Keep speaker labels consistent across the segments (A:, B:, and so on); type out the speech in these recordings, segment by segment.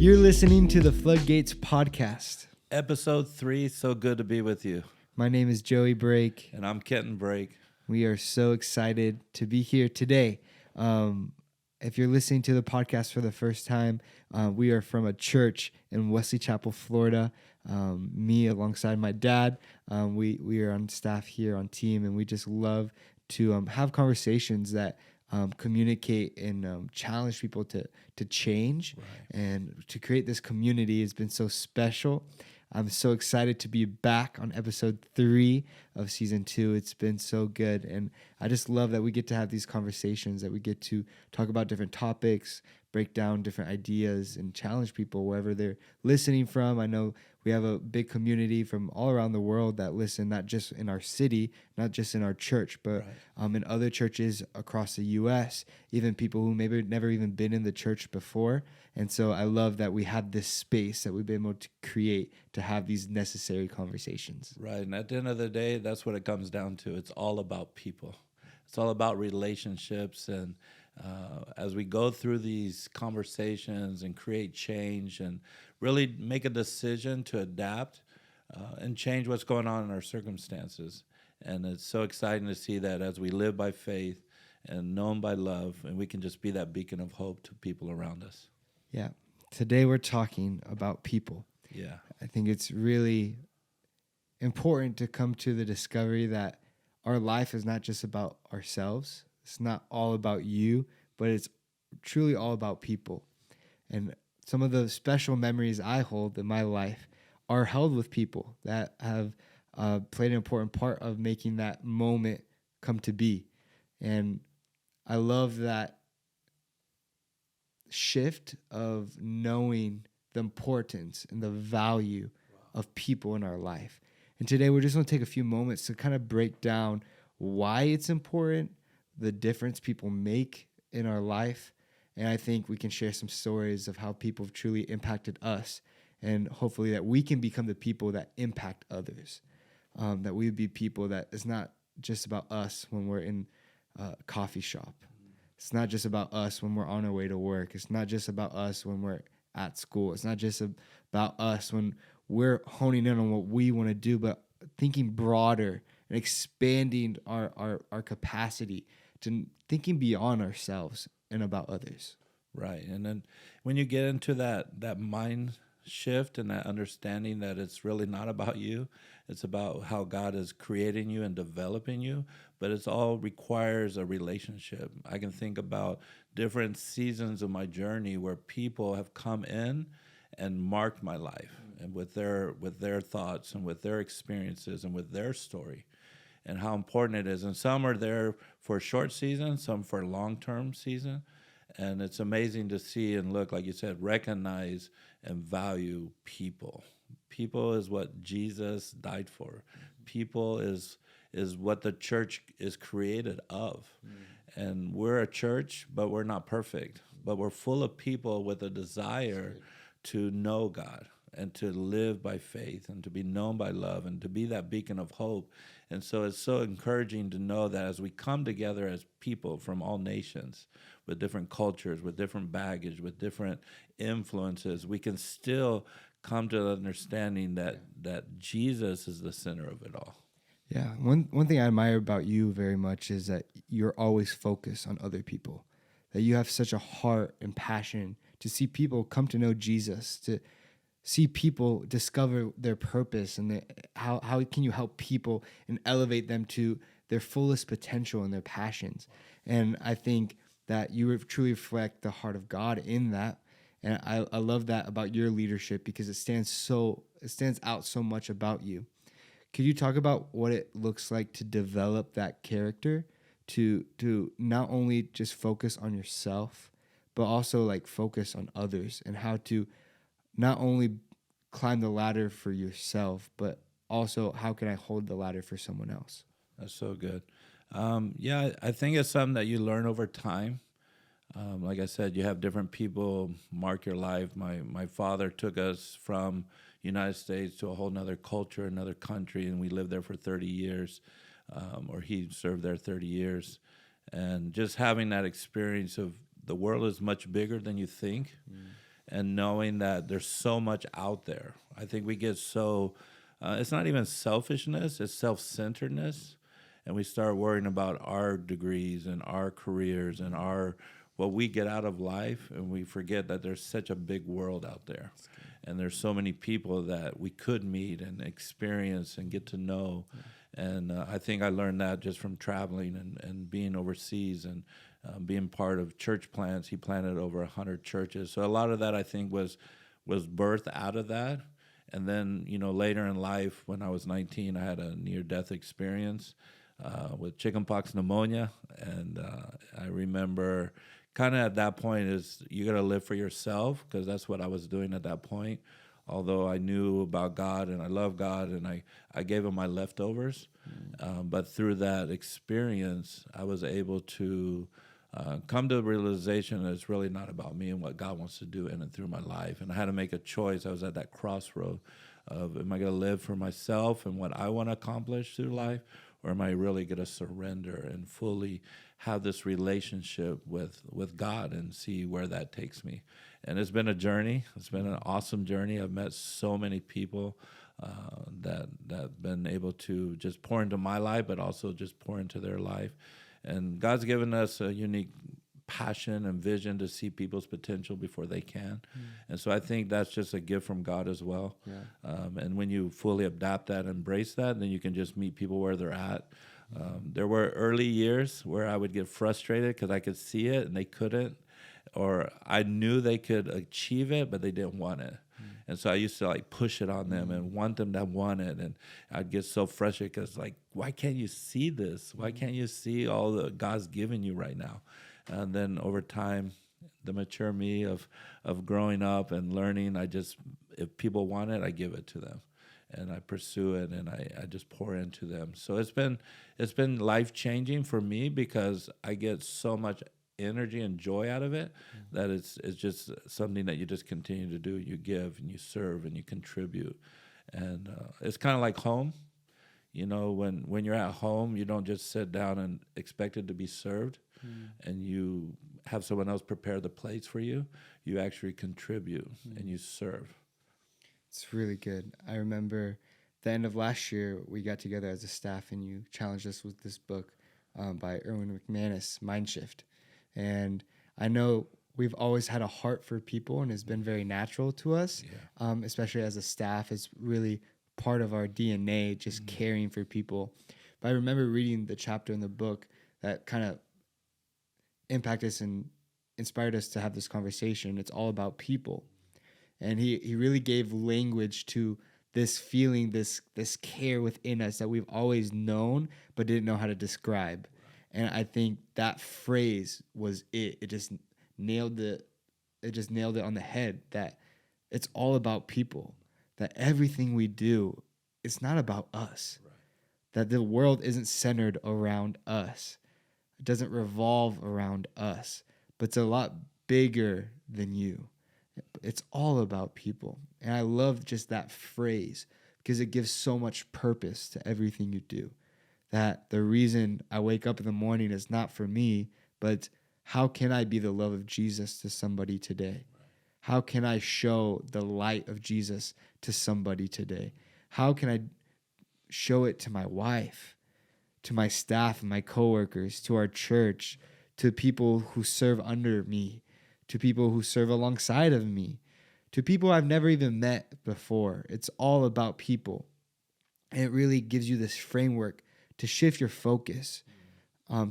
A: You're listening to the Floodgates podcast.
B: Episode 3, so good to be with you.
A: My name is Joey Brake.
B: And I'm Kenton Brake.
A: We are so excited to be here today. If you're listening to the podcast for the first time, we are from a church in Wesley Chapel, Florida. Me alongside my dad, we are on staff here on team, and we just love to have conversations that communicate and challenge people to change, and to create this community has been so special. I'm so excited to be back on episode 3 of season 2. It's been so good, and I just love that we get to have these conversations, that we get to talk about different topics, break down different ideas, and challenge people wherever they're listening from. I know we have a big community from all around the world that listen, not just in our city, not just in our church, but in other churches across the U.S., even people who maybe never even been in the church before. And so I love that we have this space that we've been able to create to have these necessary conversations.
B: Right, and at the end of the day, that's what it comes down to. It's all about people. It's all about relationships, and as we go through these conversations and create change and really make a decision to adapt and change what's going on in our circumstances. And it's so exciting to see that as we live by faith and known by love, and we can just be that beacon of hope to people around us.
A: Yeah. Today we're talking about people.
B: Yeah.
A: I think it's really important to come to the discovery that our life is not just about ourselves. It's not all about you, but it's truly all about people. And some of the special memories I hold in my life are held with people that have played an important part of making that moment come to be. And I love that shift of knowing the importance and the value of people in our life. And today we're just going to take a few moments to kind of break down why it's important, the difference people make in our life. And I think we can share some stories of how people have truly impacted us, and hopefully that we can become the people that impact others. That we would be people that it's not just about us when we're in a coffee shop. It's not just about us when we're on our way to work. It's not just about us when we're at school. It's not just about us when we're honing in on what we want to do, but thinking broader and expanding our capacity to thinking beyond ourselves and about others.
B: Right. And then when you get into that mind shift and that understanding that it's really not about you, it's about how God is creating you and developing you, but it's all requires a relationship. I can think about different seasons of my journey where people have come in and marked my life, and with their thoughts and with their experiences and with their story, and how important it is. And some are there for a short season, some for a long-term season. And it's amazing to see and look, like you said, recognize and value people. People is what Jesus died for. People is what the church is created of. And we're a church, but we're not perfect. But we're full of people with a desire to know God and to live by faith and to be known by love and to be that beacon of hope. And so it's so encouraging to know that as we come together as people from all nations, with different cultures, with different baggage, with different influences, we can still come to the understanding that Jesus is the center of it all.
A: Yeah. One thing I admire about you very much is that you're always focused on other people, that you have such a heart and passion to see people come to know Jesus, to see people discover their purpose, and how can you help people and elevate them to their fullest potential and their passions. And I think that you truly reflect the heart of God in that. And I love that about your leadership, because it stands out so much about you. Could you talk about what it looks like to develop that character, to not only just focus on yourself, but also like focus on others, and how to not only climb the ladder for yourself, but also how can I hold the ladder for someone else?
B: That's so good. I think it's something that you learn over time. Like I said, you have different people mark your life. My father took us from United States to a whole nother culture, another country, and we lived there for 30 years, or he served there 30 years. And just having that experience of the world is much bigger than you think. and knowing that there's so much out there. I think we get so, it's not even selfishness, it's self-centeredness. And we start worrying about our degrees and our careers and our what we get out of life, and we forget that there's such a big world out there. And there's so many people that we could meet and experience and get to know. And I think I learned that just from traveling and being overseas and being part of church plants. He planted over 100 churches. So a lot of that, I think, was birthed out of that. And then, later in life, when I was 19, I had a near-death experience with chickenpox pneumonia. And I remember kind of at that point is you got to live for yourself, because that's what I was doing at that point. Although I knew about God and I love God, and I gave him my leftovers. But through that experience, I was able to come to the realization that it's really not about me and what God wants to do in and through my life. And I had to make a choice. I was at that crossroad of, am I going to live for myself and what I want to accomplish through life, or am I really going to surrender and fully have this relationship with God and see where that takes me? And it's been a journey. It's been an awesome journey. I've met so many people that have been able to just pour into my life, but also just pour into their life. And God's given us a unique passion and vision to see people's potential before they can. And so I think that's just a gift from God as well. And when you fully adapt that, embrace that, then you can just meet people where they're at. There were early years where I would get frustrated because I could see it and they couldn't, or I knew they could achieve it, but they didn't want it. And so I used to push it on them and want them to want it. And I'd get so frustrated because why can't you see this? Why can't you see all that God's given you right now? And then over time, the mature me of growing up and learning, if people want it, I give it to them. And I pursue it, and I just pour into them. So it's been life-changing for me, because I get so much energy and joy out of it that it's just something that you just continue to do. You give and you serve and you contribute, and it's kind of like home. When you're at home, you don't just sit down and expect it to be served, and you have someone else prepare the plates for you. You actually contribute and you serve.
A: It's really good. I remember the end of last year, we got together as a staff, and you challenged us with this book by Erwin McManus, Mind Shift. And I know we've always had a heart for people, and it's been very natural to us, especially as a staff. It's really part of our DNA, just caring for people. But I remember reading the chapter in the book that kind of impacted us and inspired us to have this conversation. It's all about people. And he really gave language to this feeling, this care within us that we've always known but didn't know how to describe. And I think that phrase was it. It just nailed it. It just nailed it on the head, that it's all about people, that everything we do, it's not about us, that the world isn't centered around us. It doesn't revolve around us, but it's a lot bigger than you. It's all about people. And I love just that phrase, because it gives so much purpose to everything you do. That the reason I wake up in the morning is not for me, but how can I be the love of Jesus to somebody today? How can I show the light of Jesus to somebody today? How can I show it to my wife, to my staff and my coworkers, to our church, to people who serve under me, to people who serve alongside of me, to people I've never even met before? It's all about people. And it really gives you this framework to shift your focus,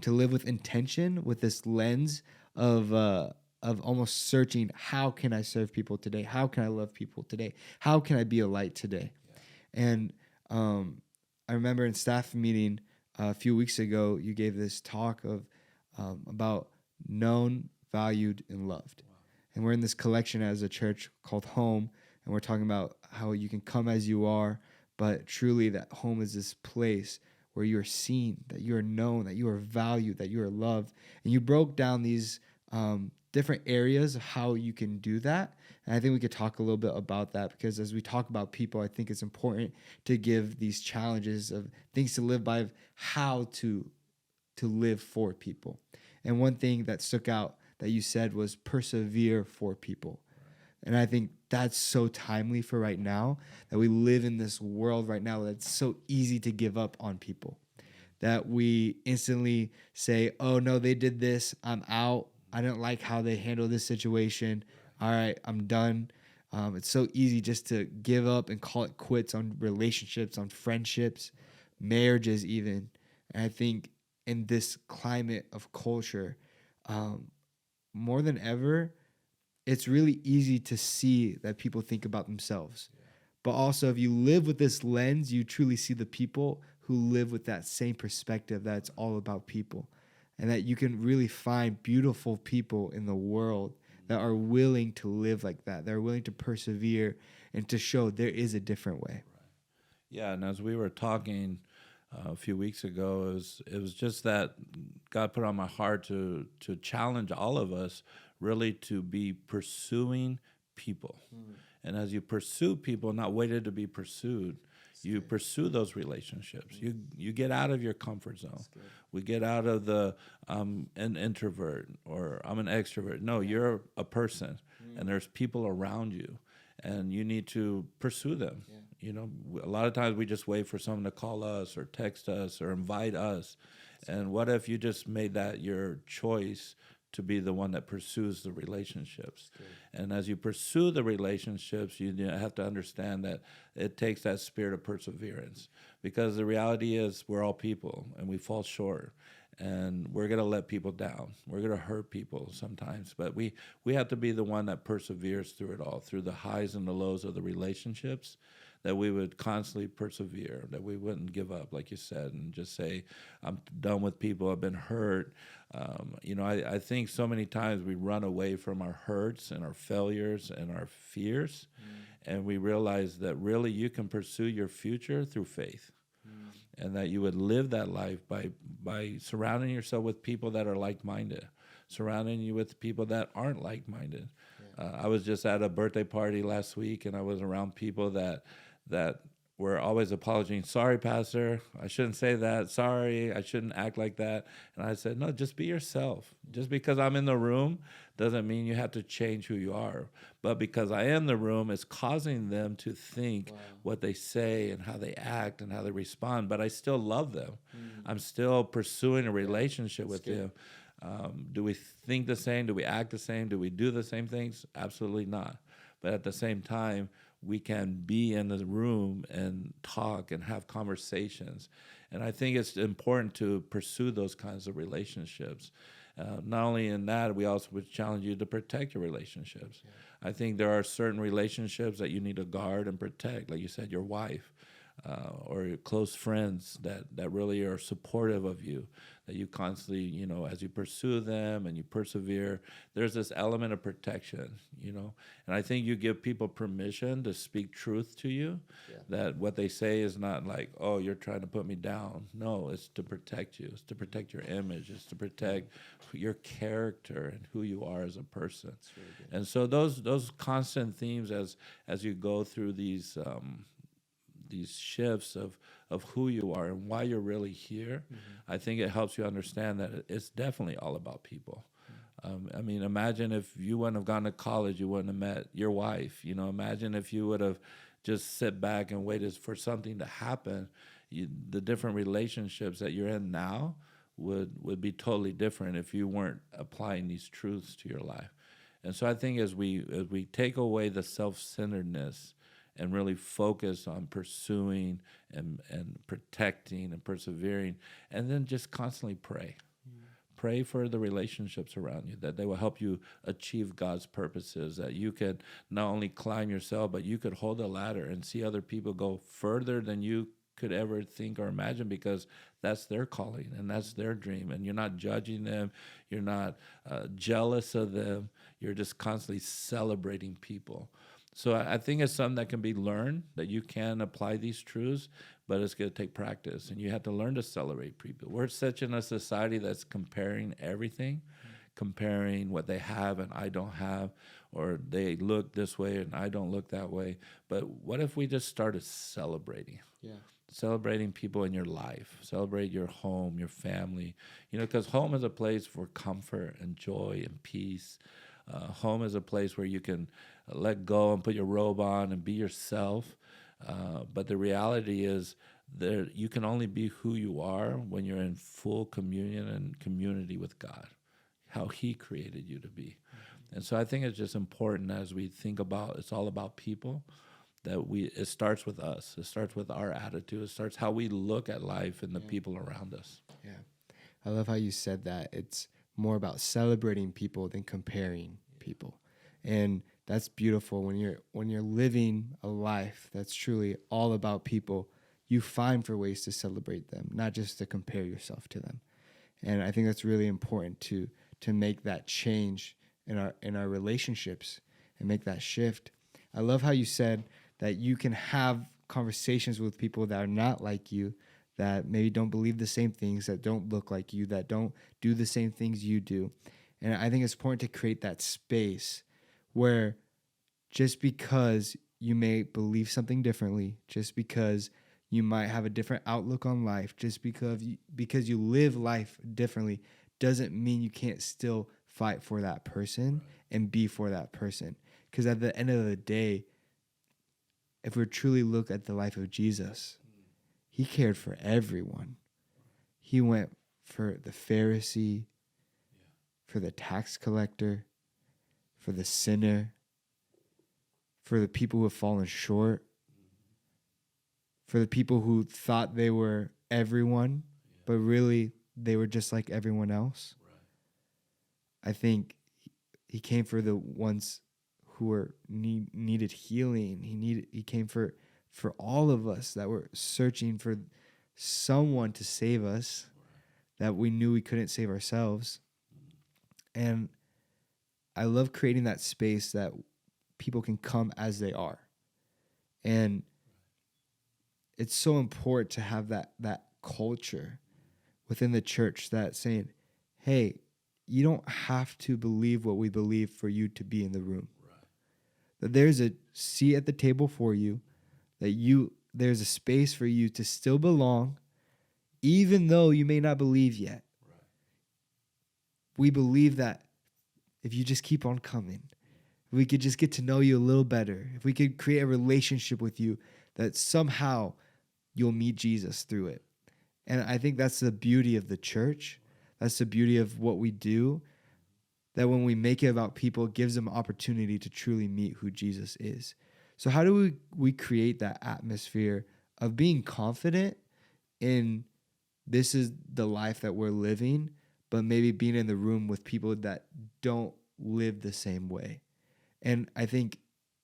A: to live with intention, with this lens of almost searching, how can I serve people today? How can I love people today? How can I be a light today? And I remember in staff meeting a few weeks ago, you gave this talk of about known, valued, and loved. And we're in this collection as a church called Home, and we're talking about how you can come as you are, but truly that home is this place where you are seen, that you are known, that you are valued, that you are loved. And you broke down these different areas of how you can do that. And I think we could talk a little bit about that, because as we talk about people, I think it's important to give these challenges of things to live by, of how to live for people. And one thing that stuck out that you said was persevere for people. And I think that's so timely for right now, that we live in this world right now that's so easy to give up on people, that we instantly say, oh no, they did this, I'm out, I didn't like how they handled this situation, all right, I'm done. It's so easy just to give up and call it quits on relationships, on friendships, marriages even. And I think in this climate of culture, um, more than ever, it's really easy to see that people think about themselves. But also, if you live with this lens, you truly see the people who live with that same perspective, that it's all about people, and that you can really find beautiful people in the world that are willing to live like that. They're willing to persevere and to show there is a different way.
B: Yeah, and as we were talking a few weeks ago, it was just that God put on my heart to challenge all of us really to be pursuing people. And as you pursue people, not waited to be pursued, you pursue those relationships. You get out of your comfort zone. We get out of the an introvert or I'm an extrovert. No, you're a person, and there's people around you, and you need to pursue them. You know, a lot of times we just wait for someone to call us or text us or invite us. And what if you just made that your choice to be the one that pursues the relationships? And as you pursue the relationships, you have to understand that it takes that spirit of perseverance, because the reality is we're all people and we fall short. And we're going to let people down. We're going to hurt people sometimes. But we have to be the one that perseveres through it all, through the highs and the lows of the relationships, that we would constantly persevere, that we wouldn't give up, like you said, and just say, I'm done with people, I've been hurt. I think so many times we run away from our hurts and our failures and our fears, and we realize that really you can pursue your future through faith. And that you would live that life by surrounding yourself with people that are like-minded, surrounding you with people that aren't like-minded. I was just at a birthday party last week, and I was around people that were always apologizing. Sorry, Pastor, I shouldn't say that. Sorry, I shouldn't act like that. And I said, no, just be yourself. Just because I'm in the room doesn't mean you have to change who you are. But because I am in the room, it's causing them to think what they say and how they act and how they respond. But I still love them. I'm still pursuing a relationship with them. Do we think the same? Do we act the same? Do we do the same things? Absolutely not. But at the same time, we can be in the room and talk and have conversations. And I think it's important to pursue those kinds of relationships. Not only in that, we also would challenge you to protect your relationships. I think there are certain relationships that you need to guard and protect, like you said, your wife. Or your close friends that really are supportive of you, that you constantly, as you pursue them and you persevere, there's this element of protection, And I think you give people permission to speak truth to you, that what they say is not like, oh, you're trying to put me down. No, it's to protect you. It's to protect your image. It's to protect your character and who you are as a person. Really, and so those constant themes as you go through these shifts of who you are and why you're really here, I think it helps you understand that it's definitely all about people. Imagine if you wouldn't have gone to college, you wouldn't have met your wife. Imagine if you would have just sit back and waited for something to happen. The different relationships that you're in now would be totally different if you weren't applying these truths to your life. And so I think as we take away the self-centeredness and really focus on pursuing and protecting and persevering, and then just constantly pray. Pray for the relationships around you, that they will help you achieve God's purposes, that you could not only climb yourself, but you could hold a ladder and see other people go further than you could ever think or imagine, because that's their calling and that's their dream. And you're not judging them. You're not jealous of them. You're just constantly celebrating people. So I think it's something that can be learned, that you can apply these truths, but it's going to take practice, and you have to learn to celebrate people. We're such in a society that's comparing everything, comparing what they have and I don't have, or they look this way and I don't look that way. But what if we just started celebrating? Yeah. Celebrating people in your life, celebrate your home, your family, because home is a place for comfort and joy and peace. Home is a place where you can let go and put your robe on and be yourself. But the reality is, there you can only be who you are when you're in full communion and community with God, how He created you to be. And so I think it's just important as we think about, it's all about people, that it starts with us. It starts with our attitude. It starts how we look at life and the people around us.
A: Yeah. I love how you said that. It's more about celebrating people than comparing people. And that's beautiful when you're living a life that's truly all about people. You find for ways to celebrate them, not just to compare yourself to them. And I think that's really important to make that change in our relationships and make that shift. I love how you said that you can have conversations with people that are not like you, that maybe don't believe the same things, that don't look like you, that don't do the same things you do. And I think it's important to create that space where just because you may believe something differently, just because you might have a different outlook on life, just because you live life differently, doesn't mean you can't still fight for that person and be for that person. Because at the end of the day, if we truly look at the life of Jesus, He cared for everyone. He went for the Pharisee, for the tax collector, for the sinner, for the people who have fallen short, for the people who thought they were everyone, but really they were just like everyone else. I think He came for the ones who were needed healing. He came for all of us that were searching for someone to save us, that we knew we couldn't save ourselves. And I love creating that space that people can come as they are. And it's so important to have that culture within the church that's saying, hey, you don't have to believe what we believe for you to be in the room. That there's a seat at the table for you, that there's a space for you to still belong, even though you may not believe yet. We believe that if you just keep on coming, if we could just get to know you a little better, if we could create a relationship with you, that somehow you'll meet Jesus through it. And I think that's the beauty of the church. That's the beauty of what we do, that when we make it about people, it gives them opportunity to truly meet who Jesus is. So how do we create that atmosphere of being confident in this is the life that we're living, but maybe being in the room with people that don't live the same way? And I think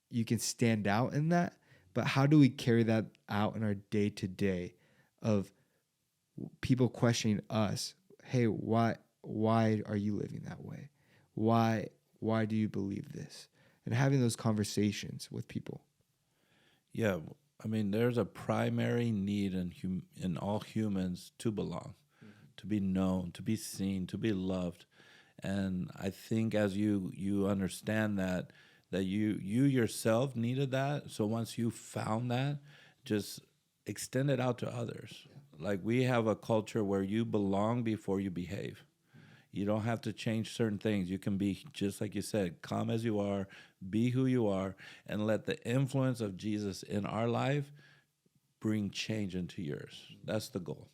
A: you can stand out in that, but how do we carry that out in our day-to-day of people questioning us? Hey, why are you living that way? Why do you believe this? And having those conversations with people.
B: Yeah, I mean, there's a primary need in all humans to belong, to be known, to be seen, to be loved. And I think as you understand that you yourself needed that, so once you found that, just extend it out to others. Like, we have a culture where you belong before you behave. You don't have to change certain things. You can be, just like you said, come as you are, be who you are, and let the influence of Jesus in our life bring change into yours. That's the goal.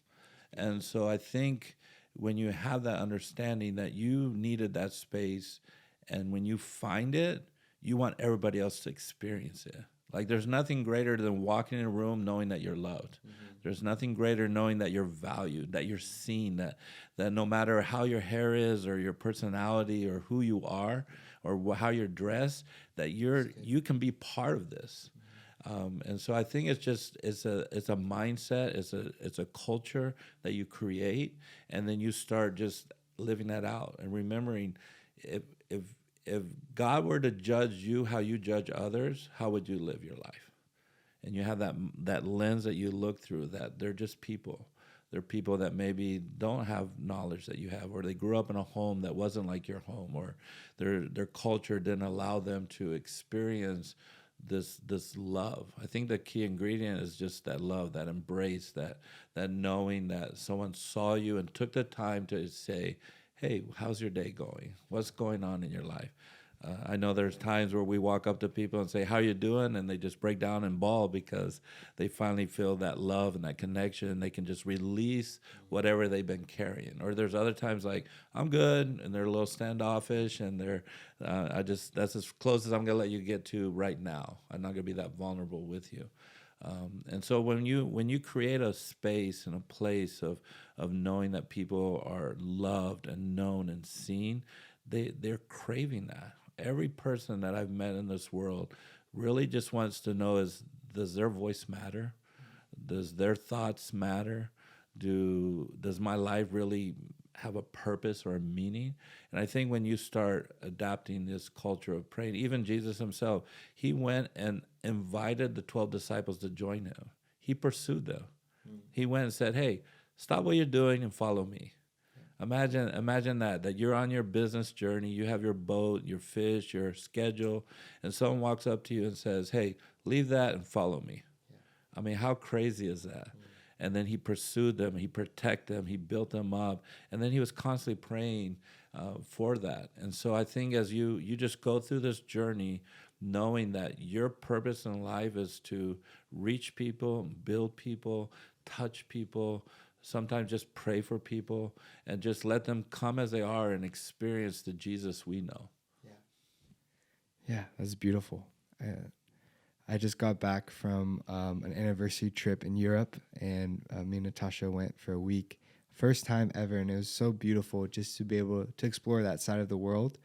B: And so I think when you have that understanding that you needed that space, and when you find it, you want everybody else to experience it. Like, there's nothing greater than walking in a room knowing that you're loved. There's nothing greater knowing that you're valued, that you're seen, that no matter how your hair is or your personality or who you are or how you're dressed, that you can be part of this. And so I think it's a mindset, it's a culture that you create, and then you start just living that out and remembering, if God were to judge you how you judge others, how would you live your life? And you have that lens that you look through, that they're just people. They're people that maybe don't have knowledge that you have, or they grew up in a home that wasn't like your home, or their culture didn't allow them to experience this love. I think the key ingredient is just that love, that embrace, that knowing that someone saw you and took the time to say, hey, how's your day going? What's going on in your life? I know there's times where we walk up to people and say, "How you doing?" and they just break down and bawl because they finally feel that love and that connection, and they can just release whatever they've been carrying. Or there's other times like, "I'm good," and they're a little standoffish, and that's as close as I'm gonna let you get to right now. I'm not gonna be that vulnerable with you. And so when you create a space and a place of knowing that people are loved and known and seen, they're craving that. Every person that I've met in this world really just wants to know is, does their voice matter? Does their thoughts matter? Does my life really have a purpose or a meaning? And I think when you start adapting this culture of praying, even Jesus himself, he went and invited the 12 disciples to join him. He pursued them. He went and said, "Hey, stop what you're doing and follow me." Imagine that you're on your business journey, you have your boat, your fish, your schedule, and someone walks up to you and says, "Hey, leave that and follow me." I mean, how crazy is that? And then he pursued them, he protected them, he built them up, and then he was constantly praying for that. And so I think as you just go through this journey, knowing that your purpose in life is to reach people, build people, touch people, sometimes just pray for people, and just let them come as they are and experience the Jesus we know.
A: Yeah, that's beautiful. I just got back from an anniversary trip in Europe, and me and Natasha went for a week. First time ever, and it was so beautiful just to be able to explore that side of the world.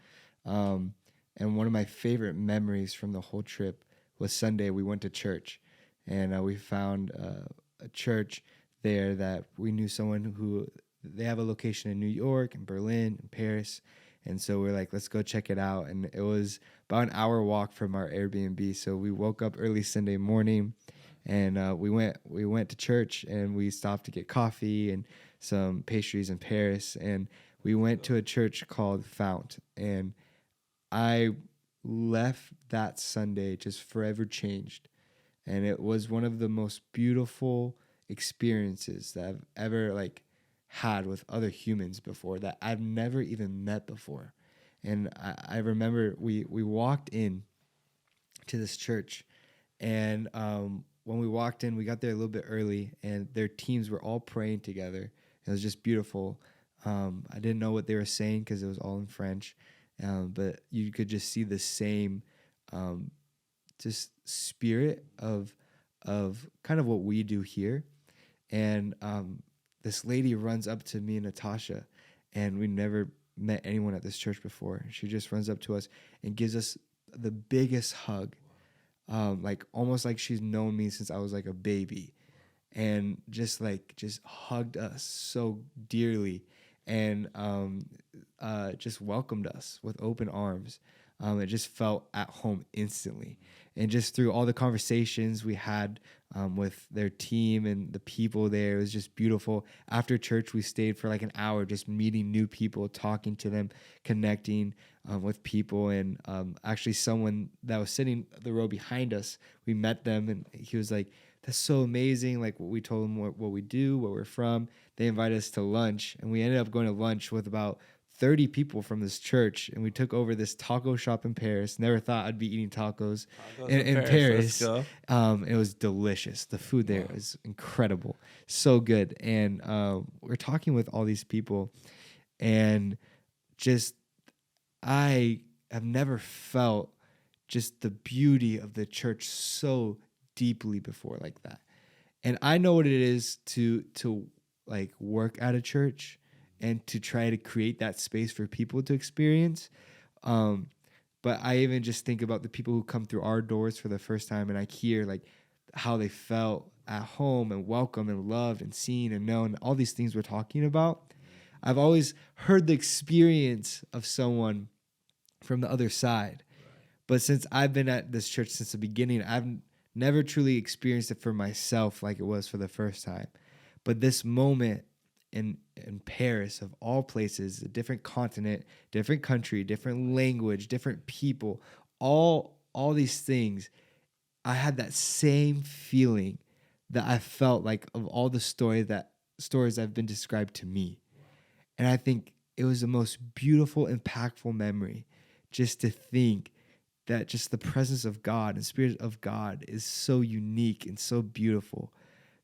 A: And one of my favorite memories from the whole trip was Sunday. We went to church, and we found a church there that we knew someone who they have a location in New York and Berlin and Paris. And so we're like, let's go check it out. And it was about an hour walk from our Airbnb. So we woke up early Sunday morning, and we went to church, and we stopped to get coffee and some pastries in Paris. And we went to a church called Fount. And I left that Sunday just forever changed. And it was one of the most beautiful experiences that I've ever had with other humans before, that I've never even met before. And I remember we walked in to this church, and when we walked in, we got there a little bit early, and their teams were all praying together. It was just beautiful. I didn't know what they were saying because it was all in French, but you could just see the same just spirit of kind of what we do here. And this lady runs up to me and Natasha, and we never met anyone at this church before. She just runs up to us and gives us the biggest hug, almost like she's known me since I was like a baby, and just hugged us so dearly, and just welcomed us with open arms. It just felt at home instantly. And just through all the conversations we had with their team and the people there, it was just beautiful. After church, we stayed for like an hour just meeting new people, talking to them, connecting with people. And actually someone that was sitting the row behind us, we met them, and he was like, "That's so amazing," like what we told them, what we do, where we're from. They invited us to lunch, and we ended up going to lunch with about 30 people from this church, and we took over this taco shop in Paris. Never thought I'd be eating tacos in Paris.
B: Let's go.
A: It was delicious. The food there is incredible, so good. And we're talking with all these people, and just I have never felt just the beauty of the church so deeply before like that. And I know what it is to work at a church and to try to create that space for people to experience. But I even just think about the people who come through our doors for the first time, and I hear how they felt at home and welcome and loved and seen and known, all these things we're talking about. I've always heard the experience of someone from the other side. But since I've been at this church since the beginning, I've never truly experienced it for myself like it was for the first time. But this moment in Paris, of all places, a different continent, different country, different language, different people, all these things, I had that same feeling that I felt like of all the stories that have been described to me. And I think it was the most beautiful, impactful memory just to think that just the presence of God and Spirit of God is so unique and so beautiful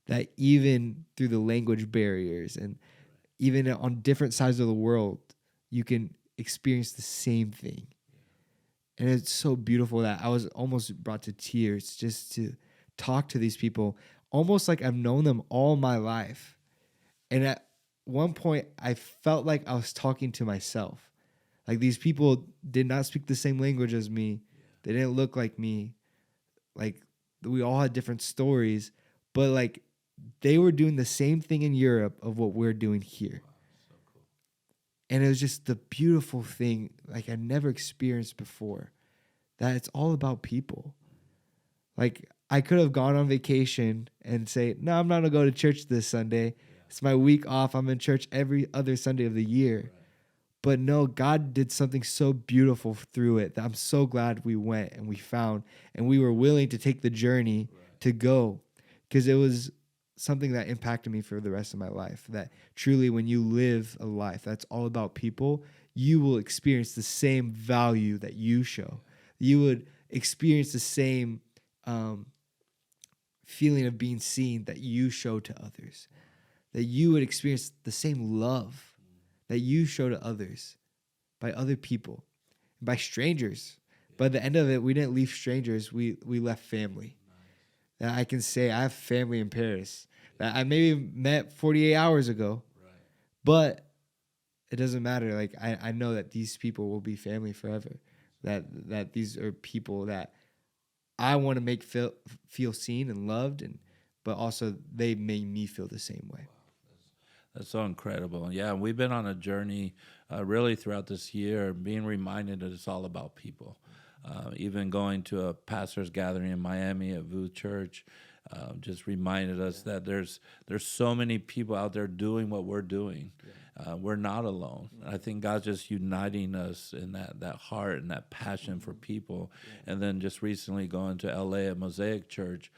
A: that even through the language barriers and even on different sides of the world, you can experience the same thing. And it's so beautiful that I was almost brought to tears just to talk to these people, almost like I've known them all my life. And at one point, I felt like I was talking to myself. Like these people did not speak the same language as me. They didn't look like me. Like we all had different stories, but like they were doing the same thing in Europe of what we're doing here. And it was just the beautiful thing, like I never experienced before, that it's all about people. Like I could have gone on vacation and say, no, I'm not gonna go to church this Sunday. It's my week off. I'm in church every other Sunday of the year. But no, God did something so beautiful through it that I'm so glad we went and we found and we were willing to take the journey to go, because it was something that impacted me for the rest of my life. That truly, when you live a life that's all about people, you will experience the same value that you show. You would experience the same feeling of being seen that you show to others. That you would experience the same love that you show to others by other people, by strangers. By the end of it, we didn't leave strangers. We left family. That I can say I have family in Paris that I maybe met 48 hours ago, but it doesn't matter. Like I know that these people will be family forever. That these are people that I want to make feel seen and loved, but also they made me feel the same way.
B: That's so incredible. Yeah, we've been on a journey really throughout this year, being reminded that it's all about people. Even going to a pastor's gathering in Miami at VU Church just reminded us that there's so many people out there doing what we're doing. We're not alone. I think God's just uniting us in that heart and that passion for people. And then just recently going to LA at Mosaic Church,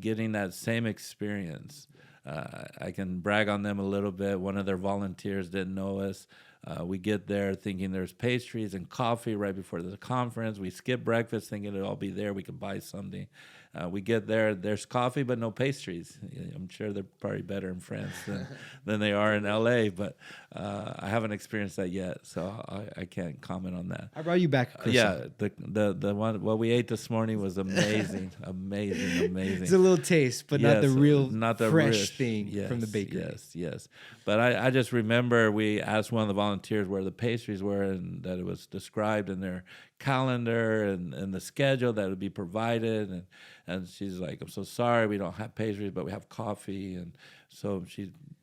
B: getting that same experience. I can brag on them a little bit. One of their volunteers didn't know us. We get there thinking there's pastries and coffee right before the conference. We skip breakfast thinking it'll all be there. We can buy something. We get there, there's coffee, but no pastries. I'm sure they're probably better in France than they are in LA, but I haven't experienced that yet, so I can't comment on that.
A: I brought you back,
B: yeah, the one what we ate this morning was amazing, amazing.
A: It's a little taste, but
B: yes,
A: not the real
B: not the
A: fresh thing from the bakery.
B: Yes. But I just remember we asked one of the volunteers where the pastries were, and that it was described in their calendar and the schedule that would be provided, and she's like, I'm so sorry we don't have pastries, but we have coffee. And so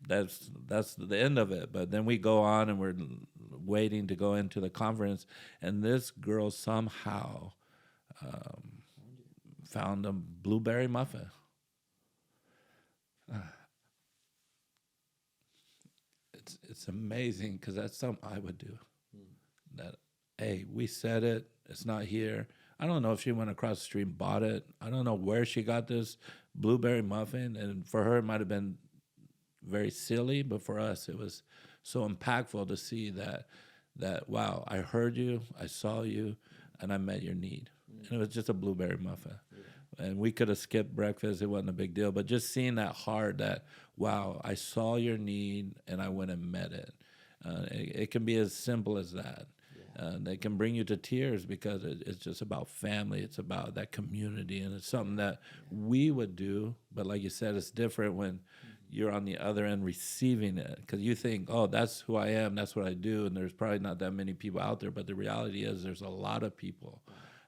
B: that's the end of it. But then we go on and we're waiting to go into the conference, and this girl somehow found a blueberry muffin. It's amazing, because that's something I would do. That, hey, we said it, it's not here. I don't know if she went across the street and bought it. I don't know where she got this blueberry muffin, and for her it might have been very silly, but for us it was so impactful to see that wow, I heard you, I saw you, and I met your need. And it was just a blueberry muffin. And we could have skipped breakfast. It wasn't a big deal. But just seeing that heart that, wow, I saw your need and I went and met it. It can be as simple as that. They can bring you to tears, because it's just about family. It's about that community. And it's something that we would do. But like you said, it's different when you're on the other end receiving it, because you think, oh, that's who I am. That's what I do. And there's probably not that many people out there. But the reality is there's a lot of people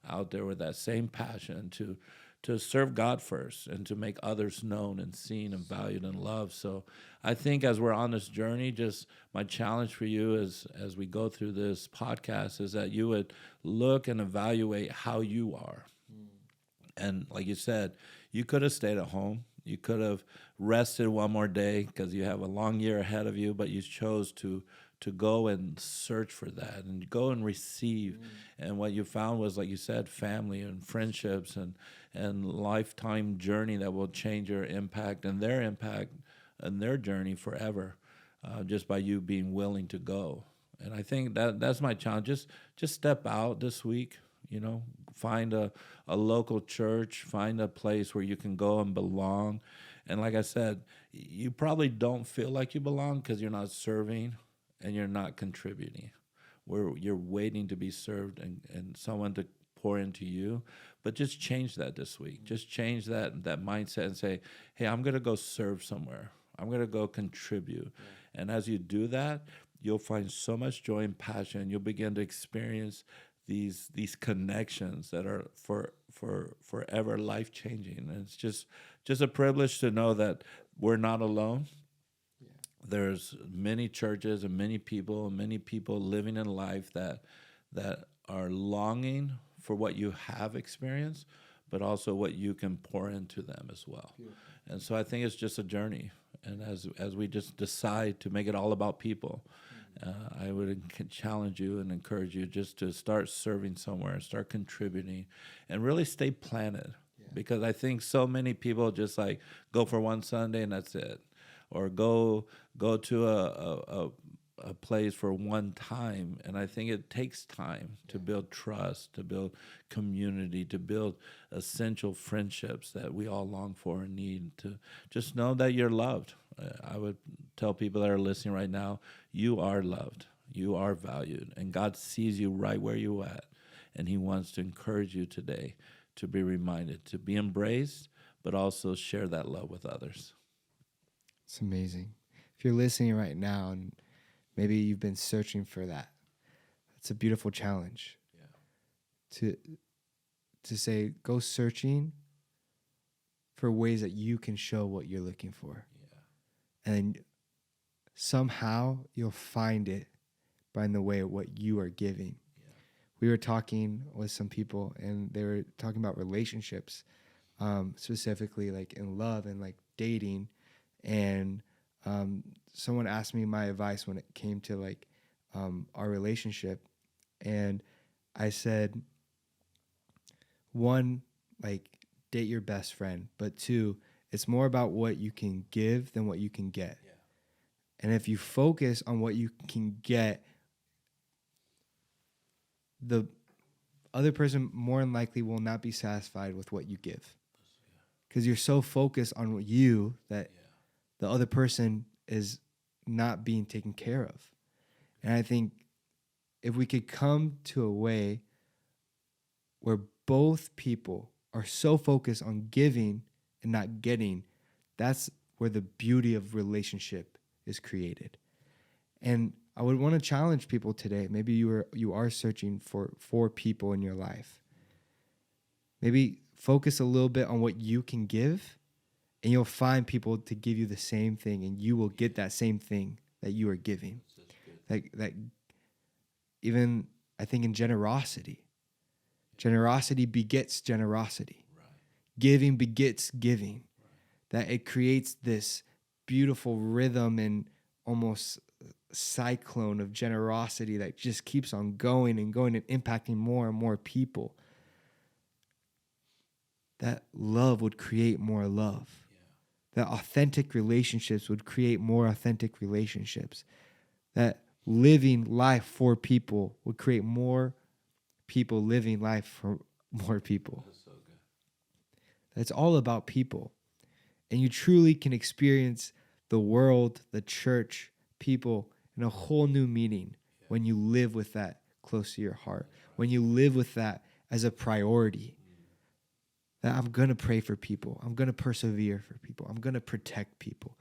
B: out there with that same passion to serve God first and to make others known and seen and valued and loved. So I think as we're on this journey, just my challenge for you is, as we go through this podcast, is that you would look and evaluate how you are. And like you said, you could have stayed at home. You could have rested one more day because you have a long year ahead of you, but you chose to go and search for that and go and receive. And what you found was, like you said, family and friendships and lifetime journey that will change your impact and their journey forever, just by you being willing to go. And I think that's my challenge. Just step out this week, find a local church, find a place where you can go and belong. And like I said, you probably don't feel like you belong because you're not serving and you're not contributing. Where you're waiting to be served and someone to pour into you. But just change that this week. Just change that mindset and say, hey, I'm going to go serve somewhere. I'm going to go contribute. Yeah. And as you do that, you'll find so much joy and passion. You'll begin to experience these connections that are for forever life changing. And it's just a privilege to know that we're not alone. Yeah. There's many churches and many people living in life that are longing for what you have experienced, but also what you can pour into them as well. Yeah. And so I think it's just a journey. And as we just decide to make it all about people, I would challenge you and encourage you just to start serving somewhere, start contributing, and really stay planted. Yeah. Because I think so many people just like go for one Sunday and that's it, or go to a place for one time. And I think it takes time to build trust, to build community, to build essential friendships that we all long for and need, to just know that you're loved. I would tell people that are listening right now, you are loved, you are valued, and God sees you right where you're at. And he wants to encourage you today to be reminded, to be embraced, but also share that love with others.
A: It's amazing. If you're listening right now and maybe you've been searching for that, it's a beautiful challenge. Yeah. To say, go searching for ways that you can show what you're looking for. Yeah. And somehow you'll find it by the way of what you are giving. Yeah. We were talking with some people and they were talking about relationships, specifically like in love and like dating. And someone asked me my advice when it came to like our relationship, and I said, one, like date your best friend, but two, it's more about what you can give than what you can get. Yeah. And if you focus on what you can get, the other person more than likely will not be satisfied with what you give, because you're so focused on you that the other person is not being taken care of. And I think if we could come to a way where both people are so focused on giving and not getting, that's where the beauty of relationship is created. And I would want to challenge people today. Maybe you are searching for people in your life. Maybe focus a little bit on what you can give, and you'll find people to give you the same thing, and you will get that same thing that you are giving. Like even I think in generosity begets generosity. Right. Giving begets giving. Right. That it creates this beautiful rhythm and almost cyclone of generosity that just keeps on going and going and impacting more and more people. That love would create more love. Yeah. That authentic relationships would create more authentic relationships. That living life for people would create more people living life for more people. That's so good. That's all about people. And you truly can experience the world, the church, people in a whole new meaning when you live with that close to your heart, when you live with that as a priority. That I'm going to pray for people. I'm going to persevere for people. I'm going to protect people.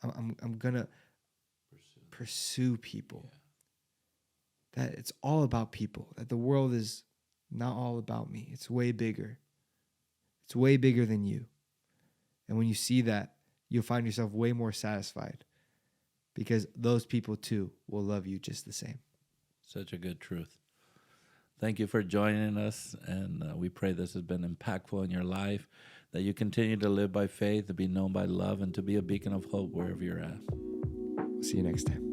A: I'm going to pursue people. Yeah. That it's all about people. That the world is not all about me. It's way bigger. It's way bigger than you. And when you see that, you'll find yourself way more satisfied, because those people too will love you just the same.
B: Such a good truth. Thank you for joining us, and we pray this has been impactful in your life, that you continue to live by faith, to be known by love, and to be a beacon of hope wherever you're at.
A: See you next time.